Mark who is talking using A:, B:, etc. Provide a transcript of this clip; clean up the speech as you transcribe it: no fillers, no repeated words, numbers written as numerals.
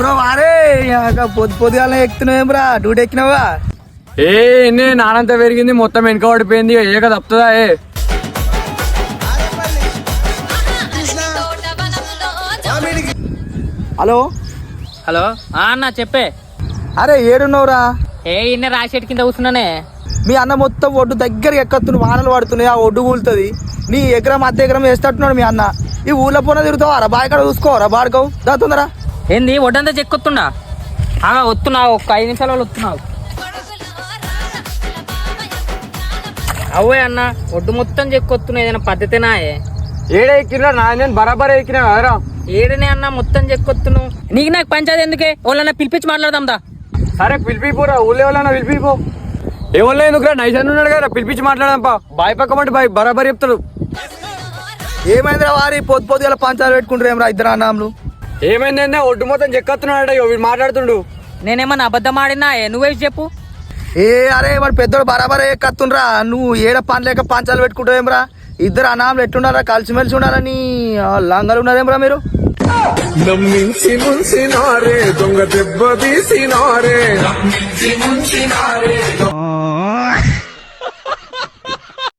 A: ఎవరో వారే పొద్దుగాల ఎక్కుతున్నావేమ్రా డ్యూటీ ఎక్కినావా?
B: నానంత పెరిగింది మొత్తం వెనక పడిపోయింది ఏక తప్పుతుందా?
A: హలో
C: హలో అన్న చెప్పే.
A: అరే ఏడున్నావురా?
C: ఇన్న రాసేటి కింద కూర్చున్నానే.
A: మీ అన్న మొత్తం ఒడ్డు దగ్గర ఎక్కత్తున్న వానలు పడుతున్నాయి, ఆ ఒడ్డు కూలుతుంది. నీ ఎకరం అద్దె ఎకరం వేస్తట్టున్నాడు మీ అన్న. ఈ ఊళ్ళో పోన తిరుగుతావారా? బాయికాడ చూసుకోవరా బాడుకోవు దాతుందరా?
C: ఏంది ఒడ్డంతా చెక్కొత్తుండా? వస్తున్నావు, ఒక్క 5 నిమిషాల వాళ్ళు వస్తున్నావు. అవే అన్న ఒడ్డు మొత్తం చెక్కొత్తున్నా, ఏదైనా పద్ధతినా?
B: ఏడే ఎక్కినా నేను బరాబర్ ఎక్కినా కదరా.
C: ఏడనే అన్న మొత్తం చెక్కొత్తున్నావు. నీకు నాకు పంచాయతీ ఎందుకే? వాళ్ళన్నా పిలిపించి మాట్లాడదాం దా.
B: సరే పిలిపిపోరా, ఊళ్ళో ఎవరన్నా పిలిపిపో. ఏమన్నా ఎందుకురా, నైసన్ ఉన్నాడు కదా, పిలిపించి మాట్లాడదాంపా. బాయ్ పక్కమంటే బాయ్ బరాబర్ చెప్తాడు.
A: ఏమైందిరా వారి పొద్దుగా పంచాలు పెట్టుకుంటారు ఏమరా ఇద్దరు అన్నాములు?
B: ఏమైందంటే ఒడ్డు మొత్తం చెక్కత్తున్నాడు, వీడు మాట్లాడుతుండు.
C: నేనేమన్నా అబద్ధం ఆడినా? నువ్వే చెప్పు.
A: అరే మరి పెద్దోడు బరాబరే కత్తుండ్రా, నువ్వు ఏడ పని లేక పంచాలు పెట్టుకుంటావేమ్రా? ఇద్దరు అనాములు ఎట్లున్నారా? కలిసిమెలిసి ఉండాలని లంగలు ఉన్నారేమ్రా మీరు?
D: నమ్మించి ముంచినారే దొంగ దెబ్బ తీసినారే.